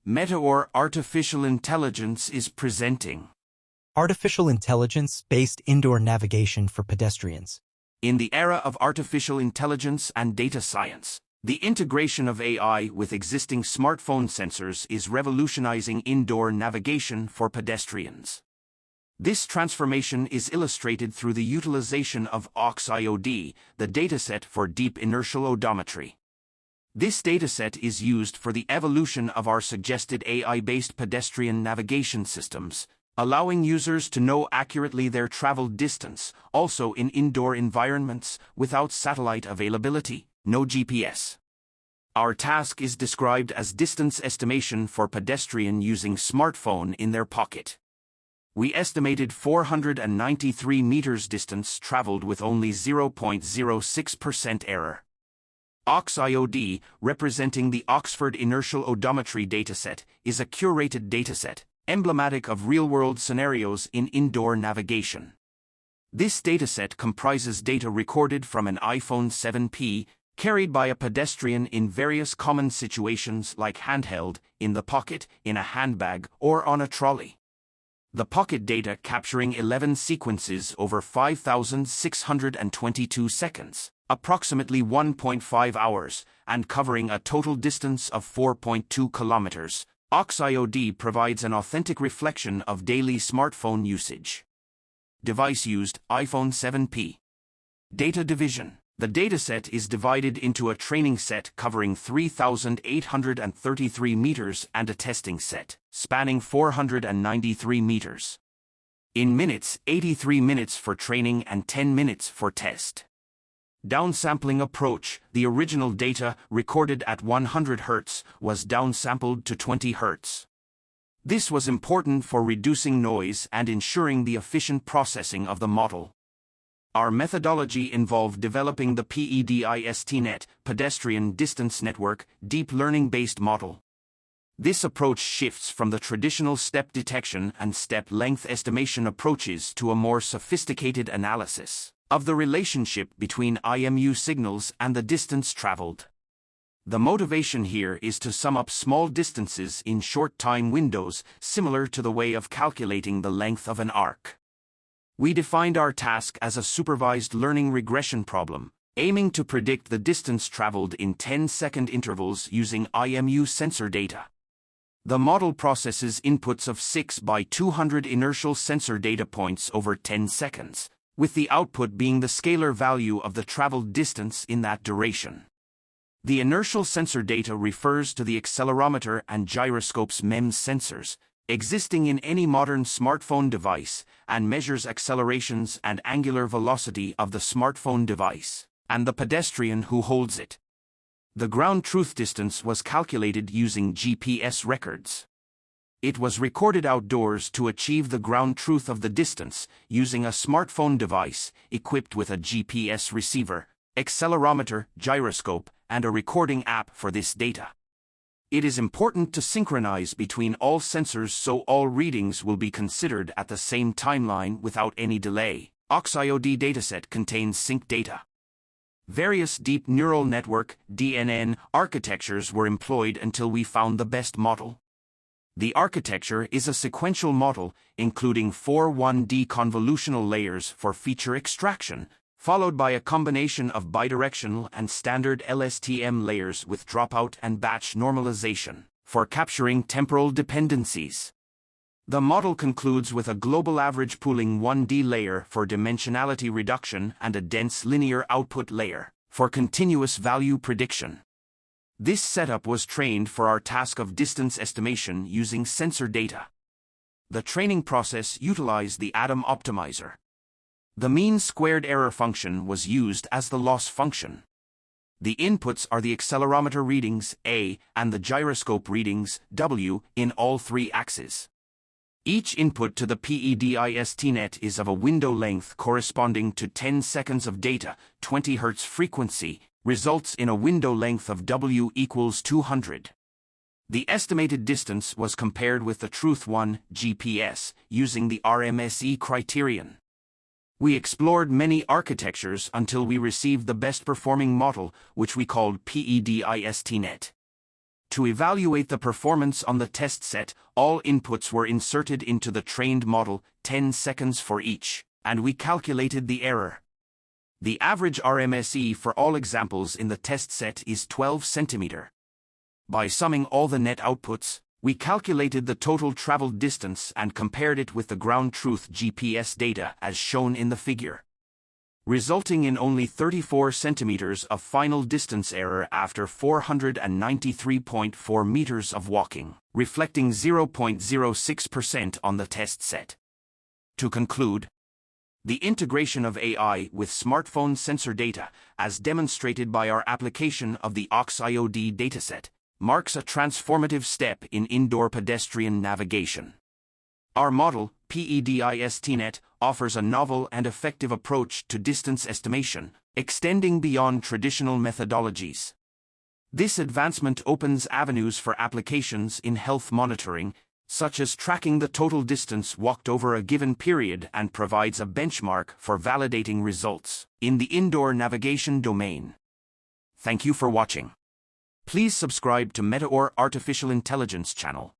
MetaOr Artificial Intelligence is presenting Artificial intelligence-based indoor navigation for pedestrians. In the era of artificial intelligence and data science, the integration of AI with existing smartphone sensors is revolutionizing indoor navigation for pedestrians. This transformation is illustrated through the utilization of AUX-IOD, the dataset for deep inertial odometry. This dataset is used for the evolution of our suggested AI-based pedestrian navigation systems, allowing users to know accurately their traveled distance, also in indoor environments without satellite availability, no GPS. Our task is described as distance estimation for pedestrian using smartphone in their pocket. We estimated 493 meters distance traveled with only 0.06% error. AUX-IOD, representing the Oxford Inertial Odometry dataset, is a curated dataset, emblematic of real-world scenarios in indoor navigation. This dataset comprises data recorded from an iPhone 7P, carried by a pedestrian in various common situations like handheld, in the pocket, in a handbag, or on a trolley. The pocket data capturing 11 sequences over 5,622 seconds, approximately 1.5 hours, and covering a total distance of 4.2 kilometers. AUX-IOD provides an authentic reflection of daily smartphone usage. Device used, iPhone 7P. Data division. The dataset is divided into a training set covering 3,833 meters and a testing set, spanning 493 meters. In minutes, 83 minutes for training and 10 minutes for test. Downsampling approach. The original data, recorded at 100 Hz, was downsampled to 20 Hz. This was important for reducing noise and ensuring the efficient processing of the model. Our methodology involved developing the PeDistNet, Pedestrian Distance Network, deep learning-based model. This approach shifts from the traditional step detection and step length estimation approaches to a more sophisticated analysis of the relationship between IMU signals and the distance traveled. The motivation here is to sum up small distances in short time windows, similar to the way of calculating the length of an arc. We defined our task as a supervised learning regression problem, aiming to predict the distance traveled in 10-second intervals using IMU sensor data. The model processes inputs of 6 by 200 inertial sensor data points over 10 seconds, with the output being the scalar value of the traveled distance in that duration. The inertial sensor data refers to the accelerometer and gyroscope's MEMS sensors, existing in any modern smartphone device, and measures accelerations and angular velocity of the smartphone device, and the pedestrian who holds it. The ground truth distance was calculated using GPS records. It was recorded outdoors to achieve the ground truth of the distance, using a smartphone device equipped with a GPS receiver, accelerometer, gyroscope, and a recording app for this data. It is important to synchronize between all sensors so all readings will be considered at the same timeline without any delay. AUX-IOD dataset contains sync data. Various deep neural network (DNN) architectures were employed until we found the best model. The architecture is a sequential model, including 4 1D convolutional layers for feature extraction, followed by a combination of bidirectional and standard LSTM layers with dropout and batch normalization, for capturing temporal dependencies. The model concludes with a global average pooling 1D layer for dimensionality reduction and a dense linear output layer, for continuous value prediction. This setup was trained for our task of distance estimation using sensor data. The training process utilized the Atom optimizer. The mean squared error function was used as the loss function. The inputs are the accelerometer readings, A, and the gyroscope readings, W, in all 3 axes. Each input to the PeDistNet is of a window length corresponding to 10 seconds of data, 20 Hz frequency, results in a window length of W equals 200. The estimated distance was compared with the Truth 1 GPS, using the RMSE criterion. We explored many architectures until we received the best performing model, which we called PeDistNet. To evaluate the performance on the test set, all inputs were inserted into the trained model, 10 seconds for each, and we calculated the error. The average RMSE for all examples in the test set is 12 cm. By summing all the net outputs, we calculated the total traveled distance and compared it with the ground truth GPS data as shown in the figure, resulting in only 34 centimeters of final distance error after 493.4 meters of walking, reflecting 0.06% on the test set. To conclude, the integration of AI with smartphone sensor data, as demonstrated by our application of the OX-IOD dataset, marks a transformative step in indoor pedestrian navigation. Our model, PeDistNet, offers a novel and effective approach to distance estimation, extending beyond traditional methodologies. This advancement opens avenues for applications in health monitoring, such as tracking the total distance walked over a given period, and provides a benchmark for validating results in the indoor navigation domain. Thank you for watching. Please subscribe to MetaOr Artificial Intelligence channel.